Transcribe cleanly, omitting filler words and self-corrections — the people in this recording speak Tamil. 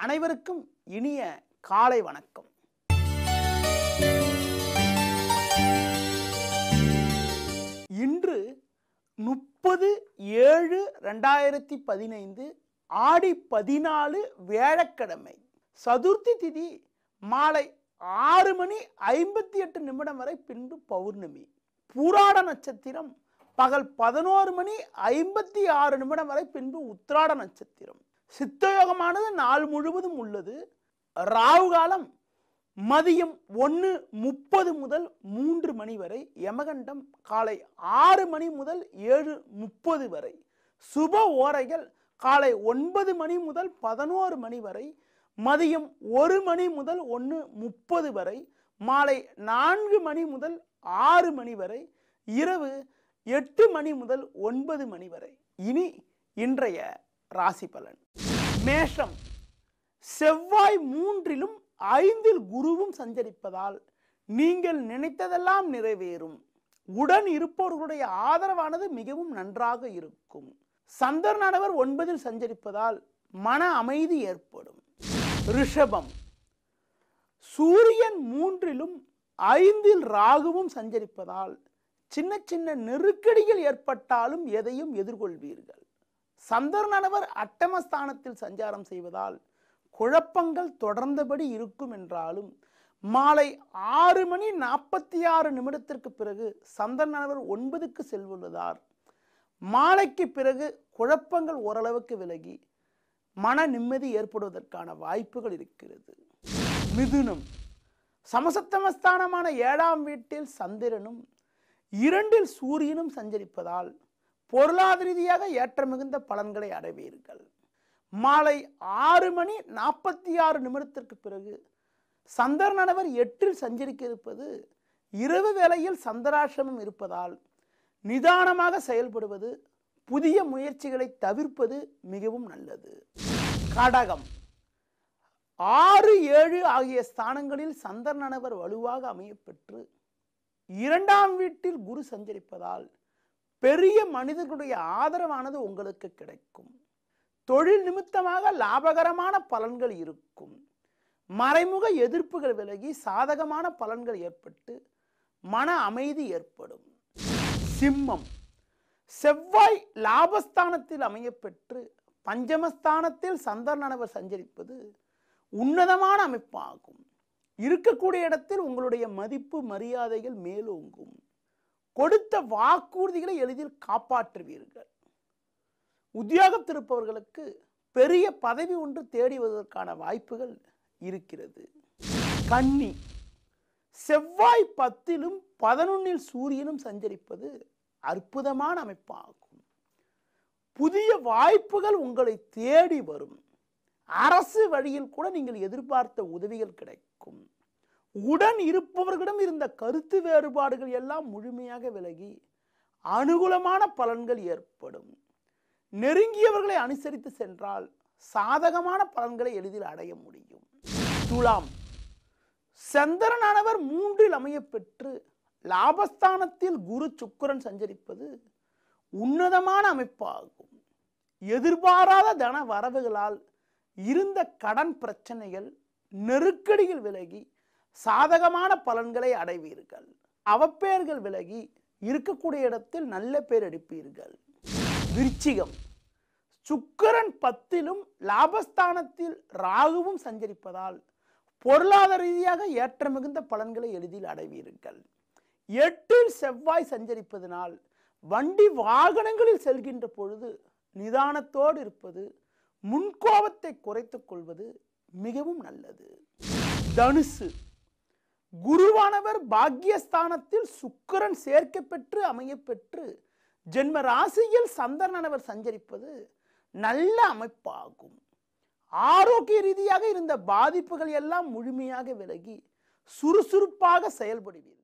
அனைவருக்கும் இனிய காலை வணக்கம். இன்று 30/7/2015 ஆடி 14 வியாழக்கிழமை. சதுர்த்தி திதி மாலை 6:58 வரை பின்பு பௌர்ணமி. பூராட நட்சத்திரம் பகல் 11:56 வரை பின்பு உத்திராட நட்சத்திரம். சித்தயோகமானது நாள் முழுவதும் உள்ளது. ராகு காலம் மதியம் 1:30 முதல் 3 மணி வரை. யமகண்டம் காலை 6 மணி முதல் 7:30 வரை. சுப ஓரைகள் காலை 9 மணி முதல் 11 மணி வரை, மதியம் 1 மணி முதல் 1:30 வரை, மாலை 4 மணி முதல் 6 மணி வரை, இரவு 8 மணி முதல் 9 மணி வரை. இனி இன்றைய ராசி பலன். மேஷம். செவ்வாய் 3லும் 5ல் குருவும் சஞ்சரிப்பதால் நீங்கள் நினைத்ததெல்லாம் நிறைவேறும். உடன் இருப்பவர்களுடைய ஆதரவானது மிகவும் நன்றாக இருக்கும். சந்திரனானவர் 9ல் சஞ்சரிப்பதால் மன அமைதி ஏற்படும். ரிஷபம். சூரியன் 3லும் 5ல் ராகுவும் சஞ்சரிப்பதால் சின்ன சின்ன நெருக்கடிகள் ஏற்பட்டாலும் எதையும் எதிர்கொள்வீர்கள். சந்திரனானவர் அட்டமஸ்தானத்தில் சஞ்சாரம் செய்வதால் குழப்பங்கள் தொடர்ந்தபடி இருக்கும் என்றாலும் மாலை 6:46 பிறகு சந்திரனானவர் 9க்கு செல்வதால் மாலைக்கு பிறகு குழப்பங்கள் ஓரளவுக்கு விலகி மன நிம்மதி ஏற்படுவதற்கான வாய்ப்புகள் இருக்கிறது. மிதுனம். சமசப்தமஸ்தானமான 7ஆம் வீட்டில் சந்திரனும் 2ல் சூரியனும் சஞ்சரிப்பதால் பொருளாதார ரீதியாக ஏற்ற மிகுந்த பலன்களை அடைவீர்கள். மாலை 6:46 பிறகு சந்திரனானவர் 8ல் சஞ்சரிக்க இருப்பது இரவு வேளையில் சந்திராசிரமம் இருப்பதால் நிதானமாக செயல்படுவது, புதிய முயற்சிகளை தவிர்ப்பது மிகவும் நல்லது. கடகம். 6, 7 ஆகிய ஸ்தானங்களில் சந்திரனானவர் வலுவாக அமையப்பெற்று 2ஆம் வீட்டில் குரு சஞ்சரிப்பதால் பெரிய மனிதர்களுடைய ஆதரவானது உங்களுக்கு கிடைக்கும். தொழில் நிமித்தமாக லாபகரமான பலன்கள் இருக்கும். மறைமுக எதிர்ப்புகள் விலகி சாதகமான பலன்கள் ஏற்பட்டு மன அமைதி ஏற்படும். சிம்மம். செவ்வாய் லாபஸ்தானத்தில் அமையப்பெற்று பஞ்சமஸ்தானத்தில் சந்திரனானவர் சஞ்சரிப்பது உன்னதமான அமைப்பாகும். இருக்கக்கூடிய இடத்தில் உங்களுடைய மதிப்பு மரியாதைகள் மேலோங்கும். கொடுத்த வாக்குறுதிகளை எளிதில் காப்பாற்றுவீர்கள். உத்தியோகத்தில் இருப்பவர்களுக்கு பெரிய பதவி ஒன்று தேடி வருவதற்கான வாய்ப்புகள் இருக்கிறது. கன்னி. செவ்வாய் 10லும் 11ல் சூரியனும் சஞ்சரிப்பது அற்புதமான அமைப்பாகும். புதிய வாய்ப்புகள் உங்களை தேடி வரும். அரசு வழியில் கூட நீங்கள் எதிர்பார்த்த உதவிகள் கிடைக்கும். உடன் இருப்பவர்களிடம் இருந்த கருத்து வேறுபாடுகள் எல்லாம் முழுமையாக விலகி அனுகூலமான பலன்கள் ஏற்படும். நெருங்கியவர்களை அனுசரித்து சென்றால் சாதகமான பலன்களை எளிதில் அடைய முடியும். துலாம். சந்திரனானவர் 3ல் அமையப்பெற்று லாபஸ்தானத்தில் குரு சுக்கிரன் சஞ்சரிப்பது உன்னதமான அமைப்பாகும். எதிர்பாராத தன வரவுகளால் இருந்த கடன் பிரச்சனைகள், நெருக்கடிகள் விலகி சாதகமான பலன்களை அடைவீர்கள். அவப்பெயர்கள் விலகி இருக்கக்கூடிய இடத்தில் நல்ல பேர் எடுப்பீர்கள். விருச்சிகம். சுக்கிரன் 10லும் லாபஸ்தானத்தில் ராகுவும் சஞ்சரிப்பதால் பொருளாதார ரீதியாக ஏற்ற மிகுந்த பலன்களை எளிதில் அடைவீர்கள். 8ல் செவ்வாய் சஞ்சரிப்பதனால் வண்டி வாகனங்களில் செல்கின்ற பொழுது நிதானத்தோடு இருப்பது, முன்கோபத்தை குறைத்துக் கொள்வது மிகவும் நல்லது. தனுசு. குருவானவர் பாக்கியஸ்தானத்தில் சுக்கிரன் சேர்க்கை பெற்று அமையப்பெற்று ஜென்ம ராசியில் சந்திரனானவர் சஞ்சரிப்பது நல்ல அமைப்பாகும். ஆரோக்கிய ரீதியாக இருந்த பாதிப்புகள் எல்லாம் முழுமையாக விலகி சுறுசுறுப்பாக செயல்படுவீர்கள்.